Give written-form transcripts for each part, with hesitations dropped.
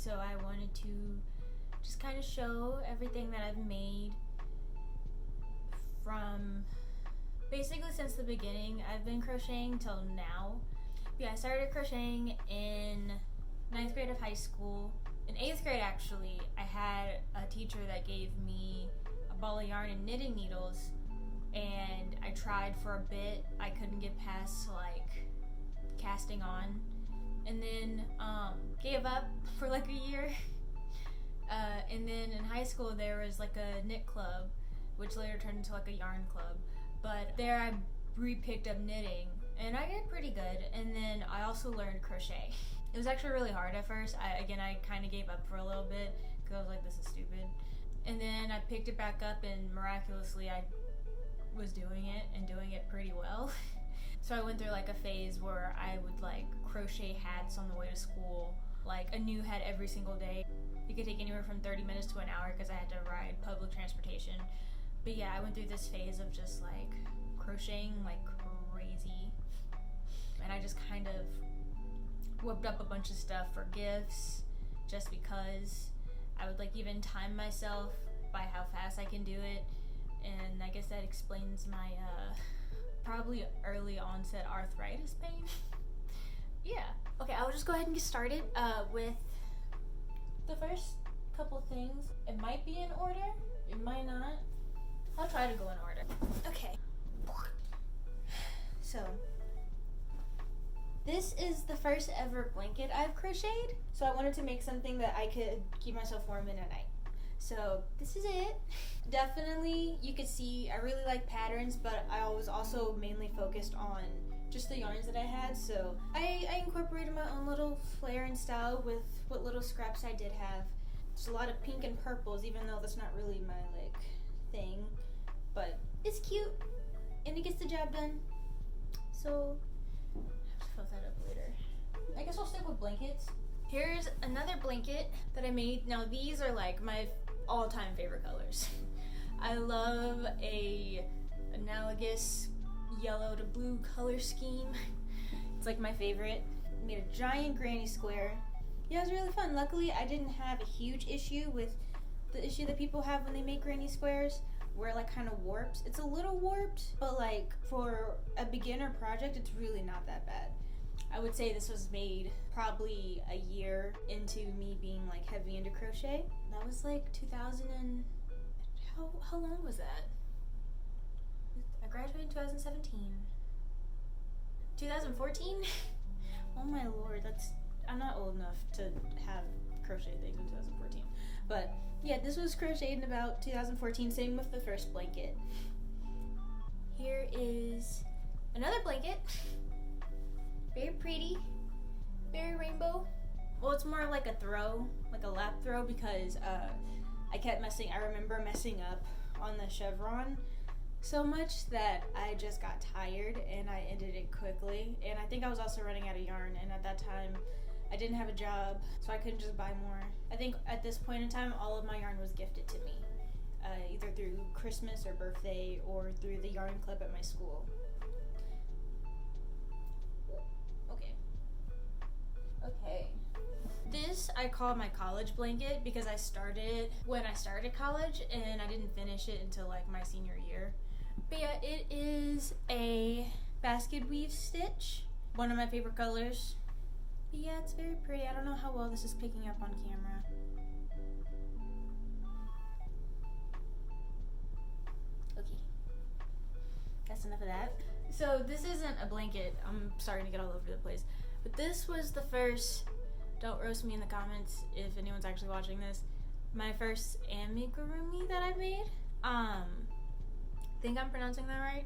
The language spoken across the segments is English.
So I wanted to just kind of show everything that I've made from basically since the beginning. I've been crocheting till now. Yeah, I started crocheting in 9th grade of high school. In 8th grade, actually, I had a teacher that gave me a ball of yarn and knitting needles, and I tried for a bit. I couldn't get past like casting on, and then gave up for like a year. And then in high school there was like a knit club, which later turned into like a yarn club. But there I re-picked up knitting, and I did pretty good. And then I also learned crochet. It was actually really hard at first. I kind of gave up for a little bit because I was like, this is stupid. And then I picked it back up, and miraculously I was doing it and doing it pretty well. So I went through like a phase where I would like crochet hats on the way to school, like a new hat every single day. It could take anywhere from 30 minutes to an hour because I had to ride public transportation. But yeah, I went through this phase of just like crocheting like crazy. And I just kind of whipped up a bunch of stuff for gifts just because. I would like even time myself by how fast I can do it. And I guess that explains my probably early onset arthritis pain. Yeah. Okay, I'll just go ahead and get started with the first couple things. It might be in order, it might not. I'll try to go in order. Okay. So, this is the first ever blanket I've crocheted. So I wanted to make something that I could keep myself warm in at night. So this is it. Definitely, you could see I really like patterns, but I was also mainly focused on just the yarns that I had. So I incorporated my own little flair and style with what little scraps I did have. There's a lot of pink and purples, even though that's not really my like thing, but it's cute and it gets the job done. So I have to fill that up later. I guess I'll stick with blankets. Here's another blanket that I made. Now these are like my all-time favorite colors. I love a analogous yellow to blue color scheme. It's like my favorite. I made a giant granny square. Yeah, it was really fun. Luckily, I didn't have a huge issue with the issue that people have when they make granny squares, where it like kind of warps. It's a little warped, but like for a beginner project, it's really not that bad. I would say this was made probably a year into me being like heavy into crochet. That was like 2000 and how long was that? I graduated in 2017. 2014? Oh my lord, I'm not old enough to have crochet things in 2014. But yeah, this was crocheted in about 2014, same with the first blanket. Here is another blanket. Very pretty, very rainbow. Well, it's more like a throw, like a lap throw, because I remember messing up on the chevron so much that I just got tired and I ended it quickly. And I think I was also running out of yarn, and at that time I didn't have a job, so I couldn't just buy more. I think at this point in time, all of my yarn was gifted to me, either through Christmas or birthday or through the yarn club at my school. Okay. This I call my college blanket because I started it when I started college and I didn't finish it until like my senior year. But yeah, it is a basket weave stitch, one of my favorite colors. But yeah, it's very pretty. I don't know how well this is picking up on camera. Okay. That's enough of that. So this isn't a blanket. I'm starting to get all over the place. But this was the first, don't roast me in the comments if anyone's actually watching this, my first amigurumi that I made. I think I'm pronouncing that right.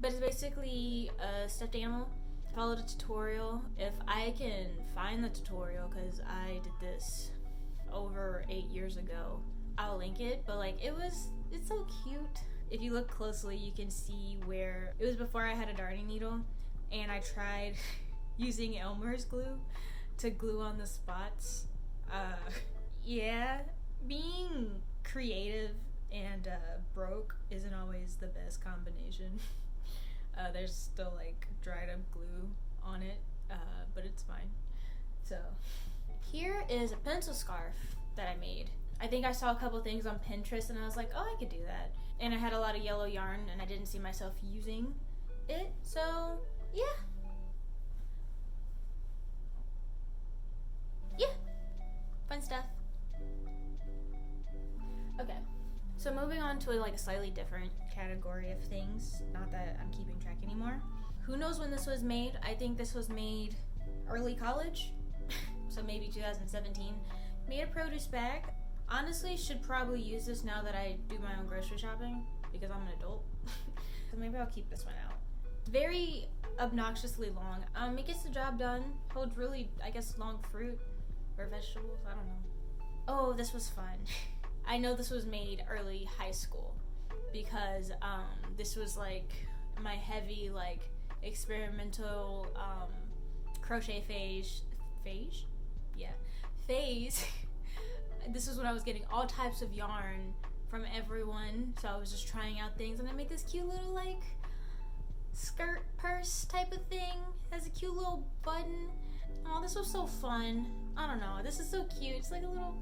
But it's basically a stuffed animal. I followed a tutorial. If I can find the tutorial, because I did this over 8 years ago, I'll link it. But like it's so cute. If you look closely, you can see where, it was before I had a darning needle, and I tried using Elmer's glue to glue on the spots. Yeah, being creative and broke isn't always the best combination. There's still like dried up glue on it, but it's fine. So Here is a pencil scarf that I made. I think I saw a couple things on Pinterest and I was like, oh, I could do that. And I had a lot of yellow yarn and I didn't see myself using it, so yeah. Yeah, fun stuff. Okay, so moving on to like a slightly different category of things, not that I'm keeping track anymore. Who knows when this was made? I think this was made early college, so maybe 2017. Made a produce bag. Honestly, should probably use this now that I do my own grocery shopping because I'm an adult. So maybe I'll keep this one out. Very obnoxiously long. It gets the job done. Holds really, I guess, long fruit or vegetables. I don't know. Oh, this was fun. I know this was made early high school because this was like my heavy like experimental crochet phase. This is when I was getting all types of yarn from everyone, so I was just trying out things, and I made this cute little like skirt purse type of thing. It has a cute little button. Oh, this was so fun. I don't know, this is so cute. It's like a little,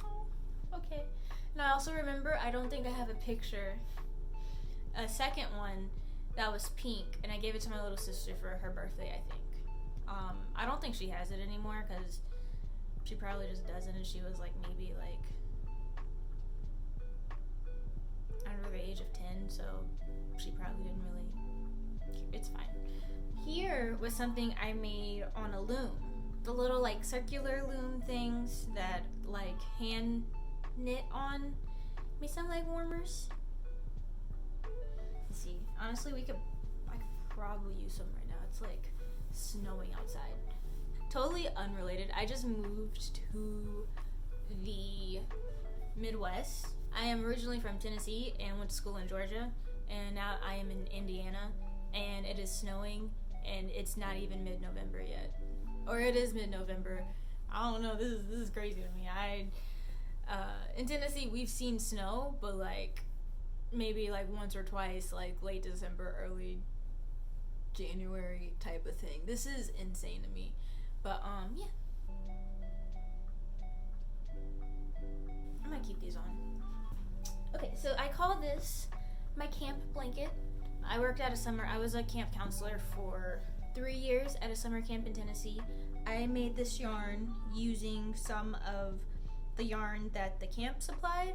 oh, okay. And I also remember, I don't think I have a picture, a second one that was pink, and I gave it to my little sister for her birthday, I think. I don't think she has it anymore because she probably just doesn't, and she was like maybe like under the age of 10, so she probably didn't really, it's fine. Here was something I made on a loom. The little like circular loom things that like hand knit on. Made some leg warmers. Let's see, honestly I could probably use some right now. It's like snowing outside. Totally unrelated. I just moved to the Midwest. I am originally from Tennessee and went to school in Georgia, and now I am in Indiana, and it is snowing, and it's not even mid-November yet. Or it is mid-November. I don't know. This is crazy to me. In Tennessee we've seen snow, but like maybe like once or twice, like late December, early January type of thing. This is insane to me. But yeah. I'm gonna keep these on. Okay, so I call this my camp blanket. I was a camp counselor for 3 years at a summer camp in Tennessee. I made this yarn using some of the yarn that the camp supplied,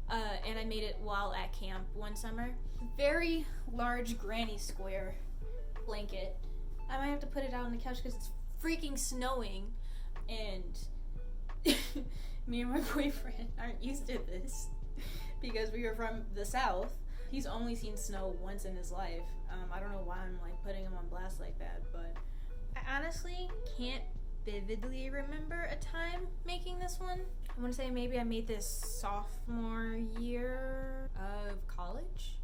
and I made it while at camp one summer. Very large granny square blanket. I might have to put it out on the couch because it's freaking snowing, and me and my boyfriend aren't used to this because we are from the South. He's only seen snow once in his life. I don't know why I'm like putting him on blast like that, but I honestly can't vividly remember a time making this one. I want to say maybe I made this sophomore year of college.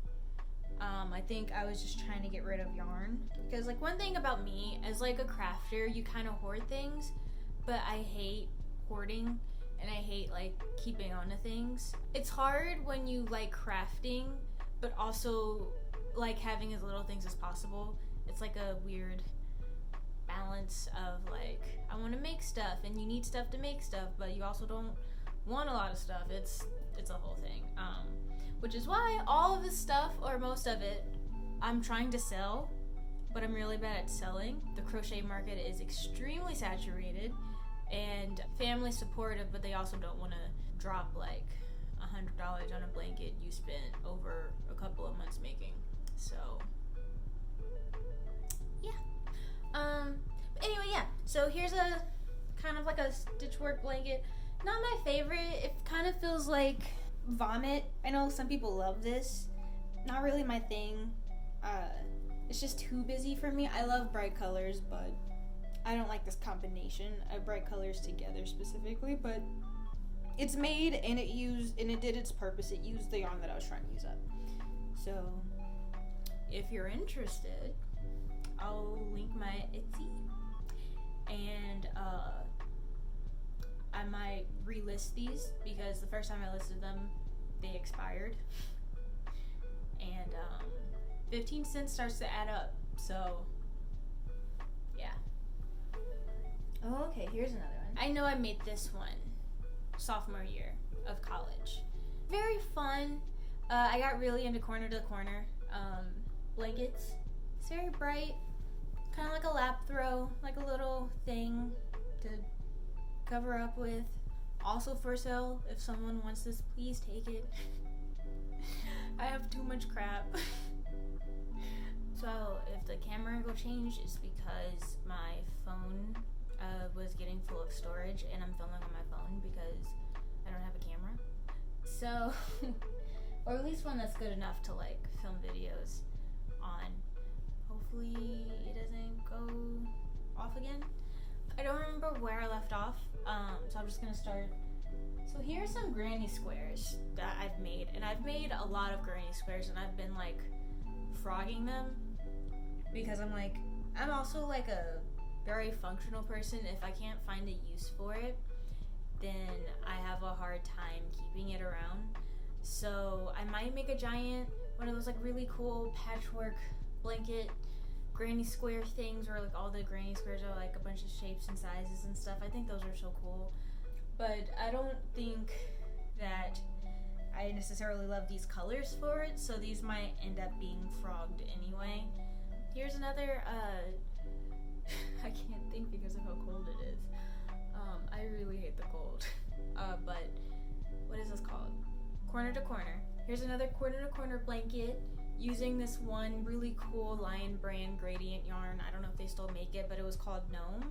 I think I was just trying to get rid of yarn because like one thing about me as like a crafter, you kind of hoard things, but I hate hoarding and I hate like keeping on to things. It's hard when you like crafting but also like having as little things as possible. It's like a weird balance of like I want to make stuff and you need stuff to make stuff, but you also don't want a lot of stuff. It's a whole thing. Which is why all of this stuff, or most of it, I'm trying to sell, but I'm really bad at selling. The crochet market is extremely saturated and family supportive, but they also don't want to drop like $100 on a blanket you spent over a couple of months making. So yeah. But anyway, yeah. So here's a kind of like a stitchwork blanket. Not my favorite. It kind of feels like vomit. I know some people love this. Not really my thing. It's just too busy for me. I love bright colors, but I don't like this combination of bright colors together specifically, but it's made and it did its purpose. It used the yarn that I was trying to use up. So if you're interested, I'll link my Etsy, and I might relist these because the first time I listed them, they expired. And 15 cents starts to add up, so yeah. Oh, okay, here's another one. I know I made this one sophomore year of college. Very fun. I got really into corner to corner blankets. It's very bright, kind of like a lap throw, like a little thing to cover up with. Also for sale. If someone wants this, please take it. I have too much crap. So if the camera angle changed, it's because my phone was getting full of storage, and I'm filming on my phone because I don't have a camera. So, or at least one that's good enough to like film videos on. Hopefully it doesn't go off again. I don't remember where I left off, so I'm just gonna start. So here's some granny squares that I've made, and I've made a lot of granny squares, and I've been like frogging them because I'm also like a very functional person. If I can't find a use for it, then I have a hard time keeping it around. So I might make a giant, one of those like really cool patchwork blanket granny square things where like all the granny squares are like a bunch of shapes and sizes and stuff. I think those are so cool. But I don't think that I necessarily love these colors for it, so these might end up being frogged anyway. Here's another, I can't think because of how cold it is. I really hate the cold. But what is this called? Corner to corner. Here's another corner to corner blanket using this one really cool Lion brand gradient yarn. I don't know if they still make it, but it was called Gnome.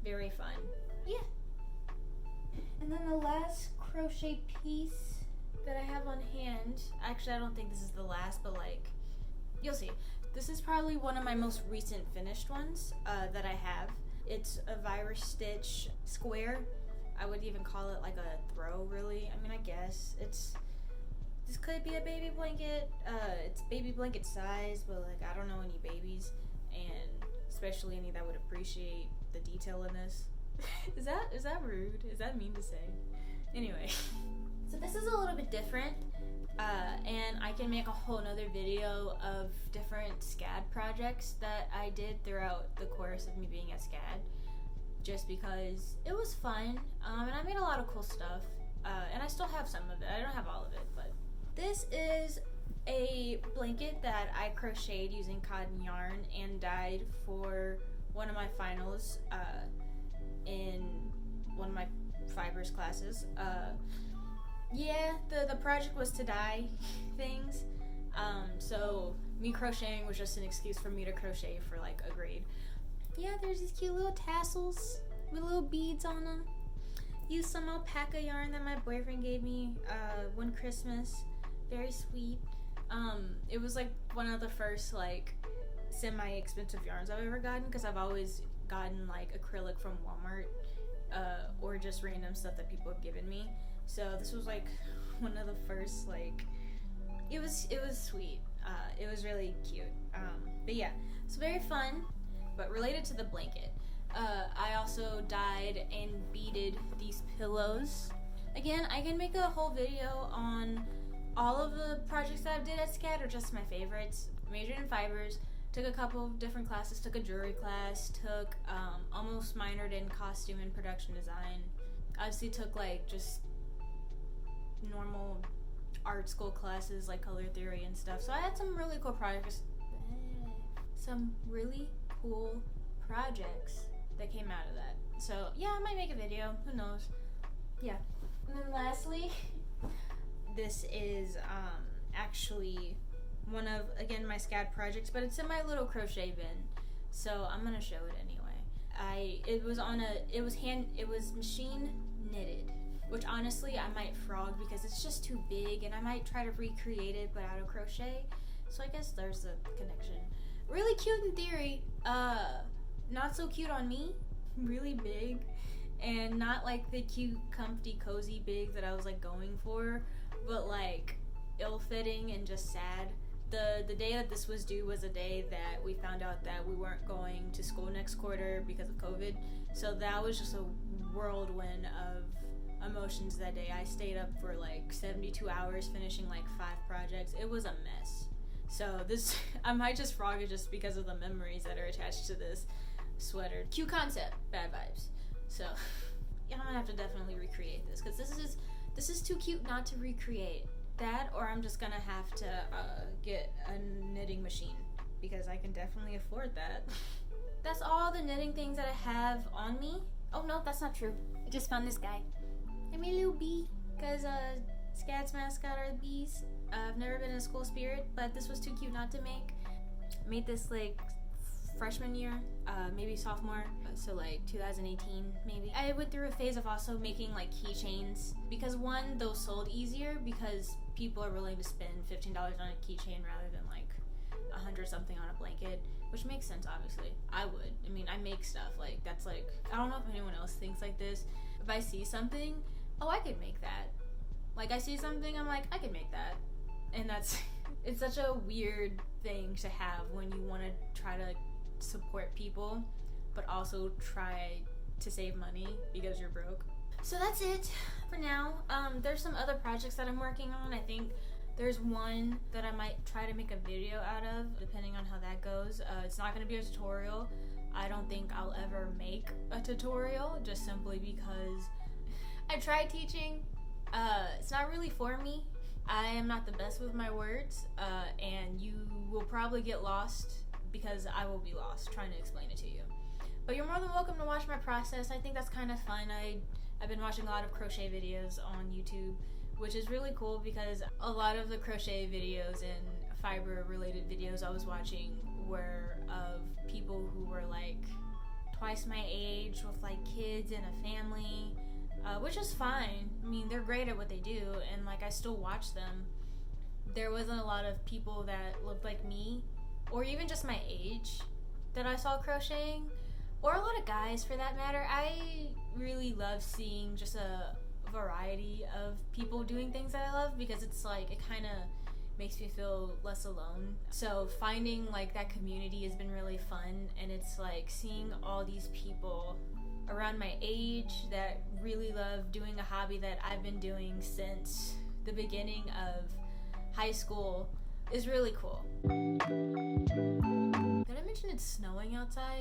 Very fun. Yeah. And then the last crochet piece that I have on hand, actually I don't think this is the last, but like, you'll see. This is probably one of my most recent finished ones that I have. It's a virus stitch square. I would even call it like a throw, really. I mean, I guess this could be a baby blanket. It's baby blanket size, but like I don't know any babies, and especially any that would appreciate the detail in this. Is that rude? Is that mean to say? Anyway, so this is a little bit different, and I can make a whole nother video of different SCAD projects that I did throughout the course of me being at SCAD, just because it was fun, and I made a lot of cool stuff, and I still have some of it. I don't have all of it, but this is a blanket that I crocheted using cotton yarn and dyed for one of my finals in one of my fibers classes. Yeah, the project was to dye things, so me crocheting was just an excuse for me to crochet for like a grade. Yeah, there's these cute little tassels with little beads on them. Used some alpaca yarn that my boyfriend gave me one Christmas. Very sweet. It was like one of the first like semi-expensive yarns I've ever gotten, because I've always gotten like acrylic from Walmart or just random stuff that people have given me. So this was like one of the first, like, it was sweet. It was really cute. But yeah, it's very fun, but related to the blanket. I also dyed and beaded these pillows. Again, I can make a whole video on all of the projects that I did at SCAD, or just my favorites. Majored in fibers, took a couple of different classes, took a jewelry class, took almost minored in costume and production design. Obviously took like just normal art school classes like color theory and stuff. So I had some really cool projects. That came out of that. So yeah, I might make a video. Who knows? Yeah. And then lastly, this is actually one of, again, my SCAD projects, but it's in my little crochet bin, so I'm gonna show it anyway. It was machine knitted, which honestly I might frog because it's just too big, and I might try to recreate it but out of crochet. So I guess there's a connection. Really cute in theory, not so cute on me. Really big, and not like the cute, comfy, cozy big that I was like going for, but like ill-fitting and just sad. The day that this was due was a day that we found out that we weren't going to school next quarter because of COVID. So that was just a whirlwind of emotions that day. I stayed up for like 72 hours finishing like 5 projects. It was a mess. So this, I might just frog it just because of the memories that are attached to this. sweater. Cute concept, bad vibes. So yeah, I'm gonna have to definitely recreate this because this is too cute not to recreate. That, or I'm just gonna have to get a knitting machine because I can definitely afford that. That's all the knitting things that I have on me. Oh no, that's not true. I just found this guy. I'm a little bee because Scad's mascot are the bees. I've never been in a school spirit, but this was too cute not to make. Made this like freshman year, maybe sophomore, so like 2018 maybe. I went through a phase of also making like keychains because one, those sold easier because people are willing to spend $15 on a keychain rather than like 100 something on a blanket, which makes sense obviously. I would. I mean, I make stuff like that's like, I don't know if anyone else thinks like this. If I see something, oh, I could make that. Like I see something, I'm like, I could make that. And that's, it's such a weird thing to have when you want to try to support people, but also try to save money because you're broke. So that's it for now. There's some other projects that I'm working on. I think there's one that I might try to make a video out of, depending on how that goes. It's not going to be a tutorial. I don't think I'll ever make a tutorial, just simply because I tried teaching. It's not really for me. I am not the best with my words, and you will probably get lost because I will be lost trying to explain it to you. But you're more than welcome to watch my process. I think that's kind of fun. I've been watching a lot of crochet videos on YouTube, which is really cool because a lot of the crochet videos and fiber related videos I was watching were of people who were like twice my age with like kids and a family, which is fine. I mean, they're great at what they do, and like I still watch them. There wasn't a lot of people that looked like me, or even just my age, that I saw crocheting, or a lot of guys for that matter. I really love seeing just a variety of people doing things that I love because it's like, it kind of makes me feel less alone. So finding like that community has been really fun, and it's like seeing all these people around my age that really love doing a hobby that I've been doing since the beginning of high school is really cool. Did I mention it's snowing outside?